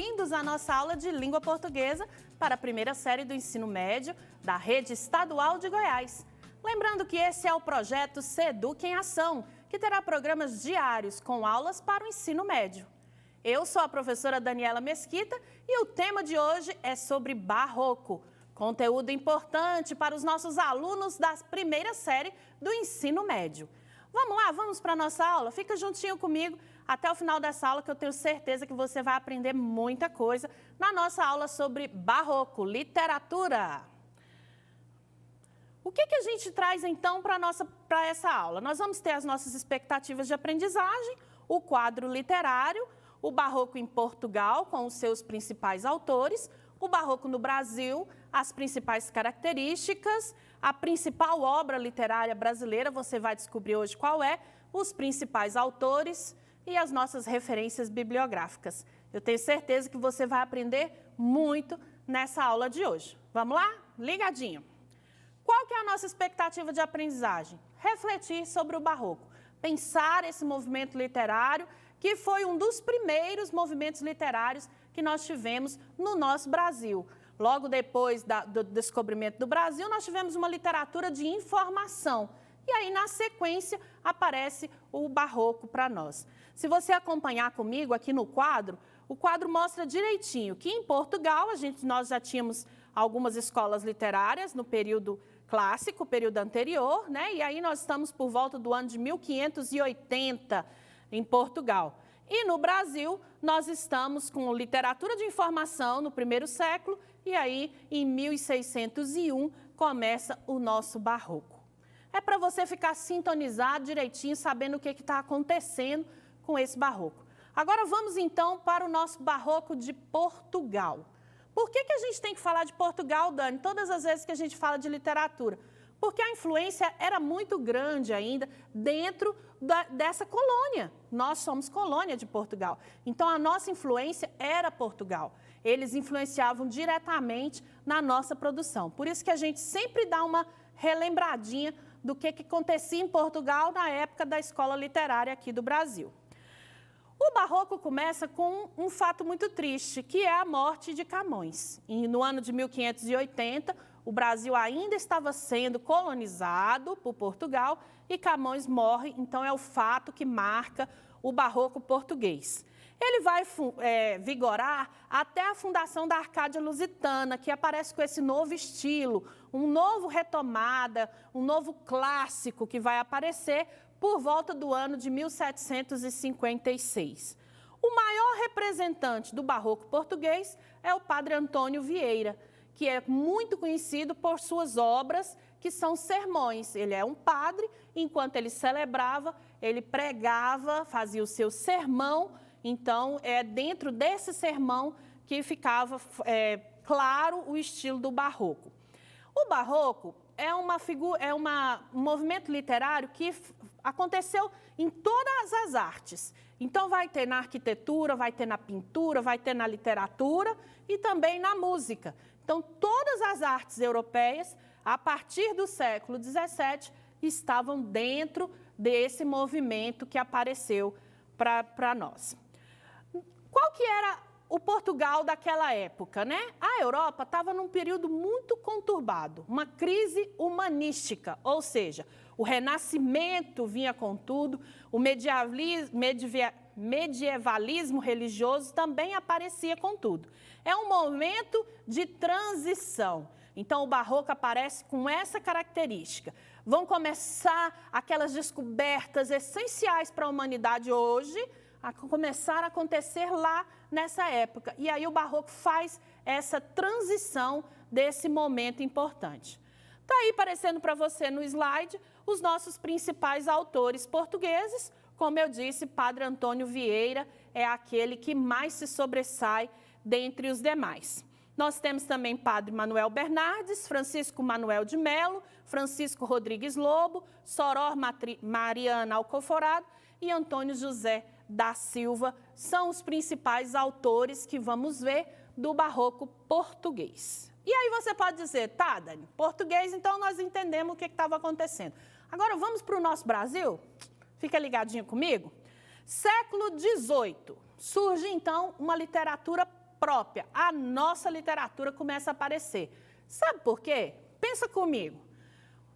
bem-vindos à nossa aula de língua portuguesa para a primeira série do ensino médio da Rede Estadual de Goiás. Lembrando que esse é o projeto SEDUC em Ação, que terá programas diários com aulas para o ensino médio. Eu sou a professora Daniela Mesquita e o tema de hoje é sobre barroco, conteúdo importante para os nossos alunos da primeira série do ensino médio. Vamos lá, vamos para a nossa aula? Fica juntinho comigo até o final dessa aula que eu tenho certeza que você vai aprender muita coisa na nossa aula sobre barroco, literatura. O que a gente traz então para essa aula? Nós vamos ter as nossas expectativas de aprendizagem, o quadro literário, o barroco em Portugal com os seus principais autores, o barroco no Brasil, as principais características, a principal obra literária brasileira, você vai descobrir hoje qual é, os principais autores e as nossas referências bibliográficas. Eu tenho certeza que você vai aprender muito nessa aula de hoje. Vamos lá? Ligadinho! Qual que é a nossa expectativa de aprendizagem? Refletir sobre o barroco, pensar esse movimento literário que foi um dos primeiros movimentos literários que nós tivemos no nosso Brasil. Logo depois do descobrimento do Brasil, nós tivemos uma literatura de informação. E aí, na sequência, aparece o barroco para nós. Se você acompanhar comigo aqui no quadro, o quadro mostra direitinho que em Portugal, nós já tínhamos algumas escolas literárias no período clássico, período anterior, né? E aí nós estamos por volta do ano de 1580 em Portugal. E no Brasil, nós estamos com literatura de informação no primeiro século e aí, em 1601, começa o nosso barroco. É para você ficar sintonizado direitinho, sabendo o que está acontecendo com esse barroco. Agora vamos então para o nosso barroco de Portugal. Por que a gente tem que falar de Portugal, Dani, todas as vezes que a gente fala de literatura? Porque a influência era muito grande ainda dentro dessa colônia. Nós somos colônia de Portugal. Então, a nossa influência era Portugal. Eles influenciavam diretamente na nossa produção. Por isso que a gente sempre dá uma relembradinha do que acontecia em Portugal na época da escola literária aqui do Brasil. O barroco começa com um fato muito triste, que é a morte de Camões. E no ano de 1580, o Brasil ainda estava sendo colonizado por Portugal e Camões morre, então é o fato que marca o barroco português. Ele vai vigorar até a fundação da Arcádia Lusitana, que aparece com esse novo estilo, um novo retomada, um novo clássico que vai aparecer por volta do ano de 1756. O maior representante do barroco português é o Padre Antônio Vieira, que é muito conhecido por suas obras, que são sermões. Ele é um padre, enquanto ele celebrava, ele pregava, fazia o seu sermão. Então, é dentro desse sermão que ficava claro o estilo do barroco. O barroco é um movimento literário que aconteceu em todas as artes. Então, vai ter na arquitetura, vai ter na pintura, vai ter na literatura e também na música. Então, todas as artes europeias, a partir do século XVII, estavam dentro desse movimento que apareceu para nós. Qual que era o Portugal daquela época, né? A Europa estava num período muito conturbado, uma crise humanística, ou seja, o Renascimento vinha com tudo, o medievalismo religioso também aparecia com tudo. É um momento de transição. Então, o barroco aparece com essa característica. Vão começar aquelas descobertas essenciais para a humanidade hoje, a começar a acontecer lá nessa época. E aí o barroco faz essa transição desse momento importante. Está aí aparecendo para você no slide os nossos principais autores portugueses. Como eu disse, Padre Antônio Vieira é aquele que mais se sobressai dentre os demais. Nós temos também Padre Manuel Bernardes, Francisco Manuel de Melo, Francisco Rodrigues Lobo, Soror Mariana Alcoforado e Antônio José da Silva, são os principais autores que vamos ver do barroco português. E aí você pode dizer, tá, Dani, português, então nós entendemos o que estava acontecendo. Agora vamos para o nosso Brasil? Fica ligadinho comigo? Século XVIII, surge então uma literatura própria, a nossa literatura começa a aparecer. Sabe por quê? Pensa comigo.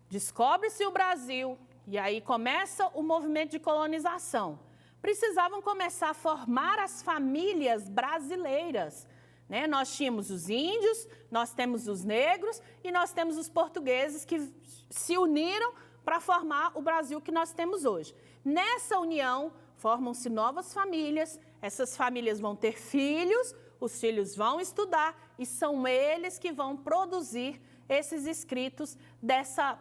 Descobre-se o Brasil e aí começa o movimento de colonização. Precisavam começar a formar as famílias brasileiras, né? Nós tínhamos os índios, nós temos os negros e nós temos os portugueses que se uniram para formar o Brasil que nós temos hoje. Nessa união, formam-se novas famílias, essas famílias vão ter filhos, os filhos vão estudar e são eles que vão produzir esses escritos dessa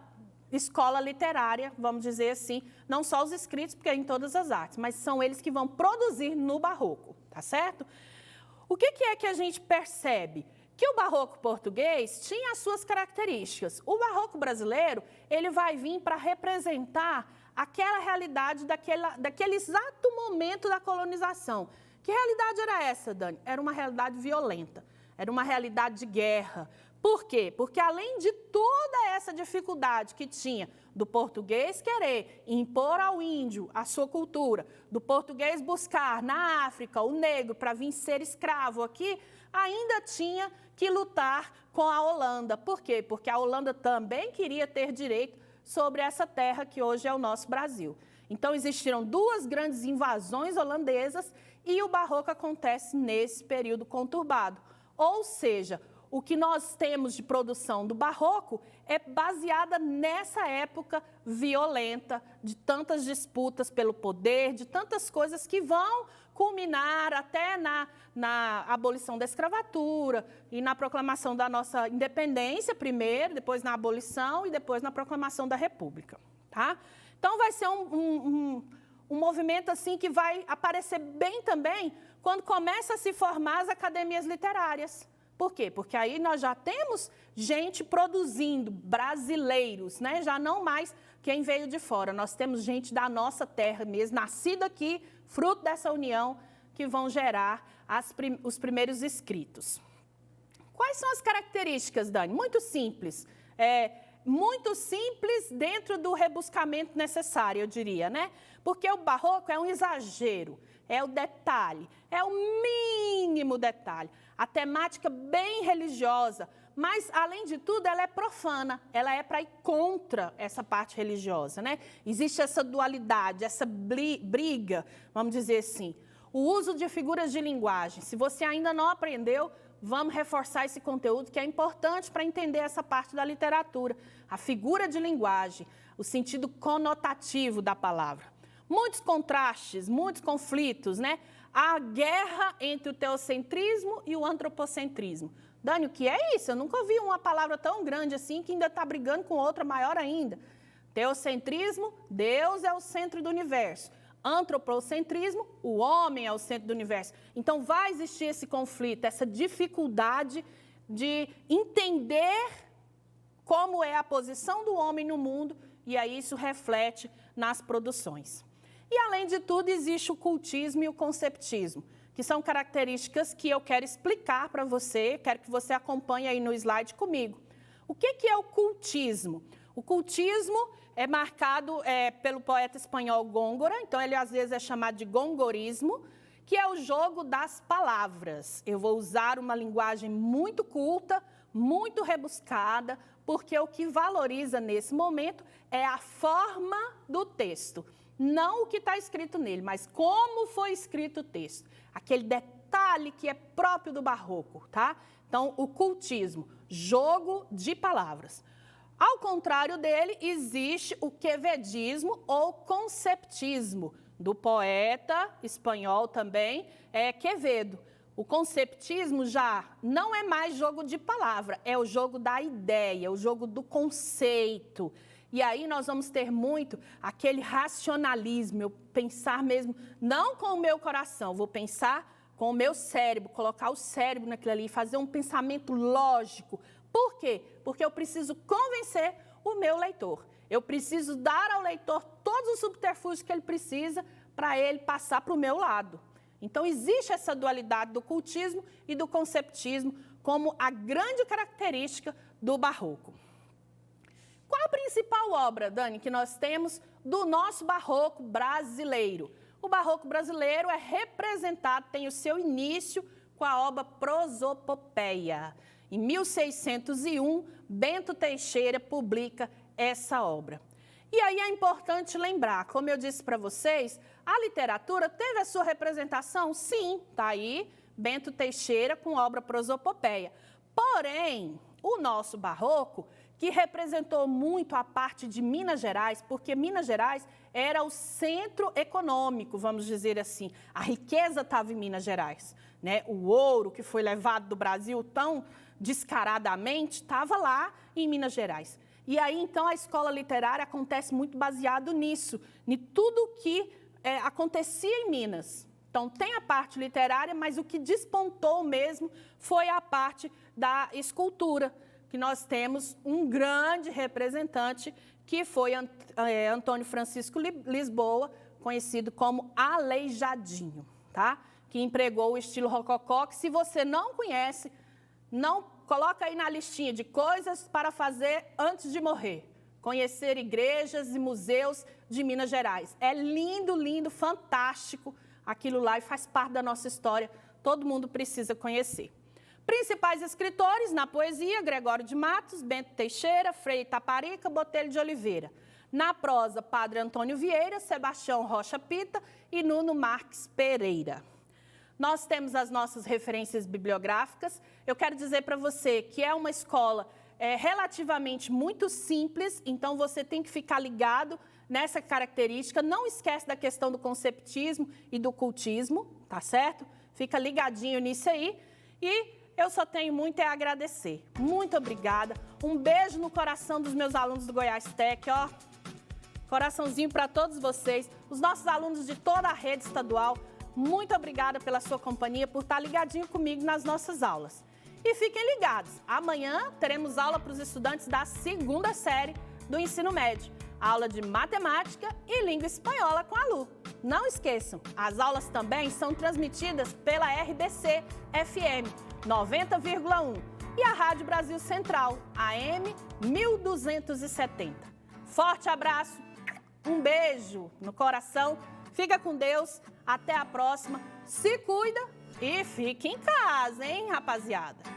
escola literária, vamos dizer assim, não só os escritos, porque é em todas as artes, mas são eles que vão produzir no barroco, tá certo? O que é que a gente percebe? Que o barroco português tinha as suas características. O barroco brasileiro, ele vai vir para representar aquela realidade daquele exato momento da colonização. Que realidade era essa, Dani? Era uma realidade violenta, era uma realidade de guerra. Por quê? Porque além de toda essa dificuldade que tinha do português querer impor ao índio a sua cultura, do português buscar na África o negro para vir ser escravo aqui, ainda tinha que lutar com a Holanda. Por quê? Porque a Holanda também queria ter direito sobre essa terra que hoje é o nosso Brasil. Então, existiram duas grandes invasões holandesas e o barroco acontece nesse período conturbado. Ou seja, o que nós temos de produção do barroco é baseada nessa época violenta, de tantas disputas pelo poder, de tantas coisas que vão culminar até na abolição da escravatura e na proclamação da nossa independência primeiro, depois na abolição e depois na proclamação da República, tá? Então, vai ser um movimento assim que vai aparecer bem também quando começa a se formar as academias literárias. Por quê? Porque aí nós já temos gente produzindo, brasileiros, né? Já não mais quem veio de fora. Nós temos gente da nossa terra mesmo, nascida aqui, fruto dessa união, que vão gerar os primeiros escritos. Quais são as características, Dani? Muito simples. Muito simples dentro do rebuscamento necessário, eu diria, né? Porque o barroco é um exagero, é o detalhe, é o mínimo detalhe. A temática bem religiosa, mas, além de tudo, ela é profana, ela é para ir contra essa parte religiosa, né? Existe essa dualidade, essa briga, vamos dizer assim. O uso de figuras de linguagem. Se você ainda não aprendeu, vamos reforçar esse conteúdo que é importante para entender essa parte da literatura. A figura de linguagem, o sentido conotativo da palavra. Muitos contrastes, muitos conflitos, né? A guerra entre o teocentrismo e o antropocentrismo. Dani, o que é isso? Eu nunca ouvi uma palavra tão grande assim que ainda está brigando com outra maior ainda. Teocentrismo, Deus é o centro do universo. Antropocentrismo, o homem é o centro do universo. Então, vai existir esse conflito, essa dificuldade de entender como é a posição do homem no mundo, e aí isso reflete nas produções. E, além de tudo, existe o cultismo e o conceptismo, que são características que eu quero explicar para você, quero que você acompanhe aí no slide comigo. O que é o cultismo? O cultismo é marcado pelo poeta espanhol Góngora, então ele às vezes é chamado de gongorismo, que é o jogo das palavras. Eu vou usar uma linguagem muito culta, muito rebuscada, porque o que valoriza nesse momento é a forma do texto. Não o que está escrito nele, mas como foi escrito o texto. Aquele detalhe que é próprio do barroco, tá? Então, o cultismo, jogo de palavras. Ao contrário dele, existe o quevedismo ou conceptismo, do poeta espanhol também, Quevedo. O conceptismo já não é mais jogo de palavra, é o jogo da ideia, o jogo do conceito. E aí nós vamos ter muito aquele racionalismo, eu pensar mesmo, não com o meu coração, vou pensar com o meu cérebro, colocar o cérebro naquilo ali, fazer um pensamento lógico. Por quê? Porque eu preciso convencer o meu leitor. Eu preciso dar ao leitor todos os subterfúgios que ele precisa para ele passar para o meu lado. Então, existe essa dualidade do cultismo e do conceptismo como a grande característica do barroco. Qual a principal obra, Dani, que nós temos do nosso barroco brasileiro? O barroco brasileiro é representado, tem o seu início com a obra Prosopopeia. Em 1601, Bento Teixeira publica essa obra. E aí é importante lembrar, como eu disse para vocês, a literatura teve a sua representação? Sim, está aí Bento Teixeira com a obra Prosopopeia. Porém, o nosso barroco, que representou muito a parte de Minas Gerais, porque Minas Gerais era o centro econômico, vamos dizer assim. A riqueza estava em Minas Gerais, né? O ouro que foi levado do Brasil tão descaradamente estava lá em Minas Gerais. E aí, então, a escola literária acontece muito baseado nisso, em tudo que acontecia em Minas. Então, tem a parte literária, mas o que despontou mesmo foi a parte da escultura, que nós temos um grande representante, que foi Antônio Francisco Lisboa, conhecido como Aleijadinho, tá? Que empregou o estilo rococó, que se você não conhece, não coloca aí na listinha de coisas para fazer antes de morrer. Conhecer igrejas e museus de Minas Gerais. É lindo, lindo, fantástico aquilo lá e faz parte da nossa história. Todo mundo precisa conhecer. Principais escritores na poesia: Gregório de Matos, Bento Teixeira, Frei Itaparica, Botelho de Oliveira. Na prosa, Padre Antônio Vieira, Sebastião Rocha Pita e Nuno Marques Pereira. Nós temos as nossas referências bibliográficas. Eu quero dizer para você que é uma escola relativamente muito simples, então você tem que ficar ligado nessa característica. Não esquece da questão do conceptismo e do cultismo, tá certo? Fica ligadinho nisso aí. E eu só tenho muito a agradecer. Muito obrigada. Um beijo no coração dos meus alunos do Goiás Tech, ó. Coraçãozinho para todos vocês, os nossos alunos de toda a rede estadual. Muito obrigada pela sua companhia, por estar ligadinho comigo nas nossas aulas. E fiquem ligados, amanhã teremos aula para os estudantes da 2ª série do ensino médio. Aula de matemática e língua espanhola com a Lu. Não esqueçam, as aulas também são transmitidas pela RBC FM 90,1 e a Rádio Brasil Central, AM 1270. Forte abraço, um beijo no coração, fica com Deus, até a próxima, se cuida e fique em casa, hein, rapaziada?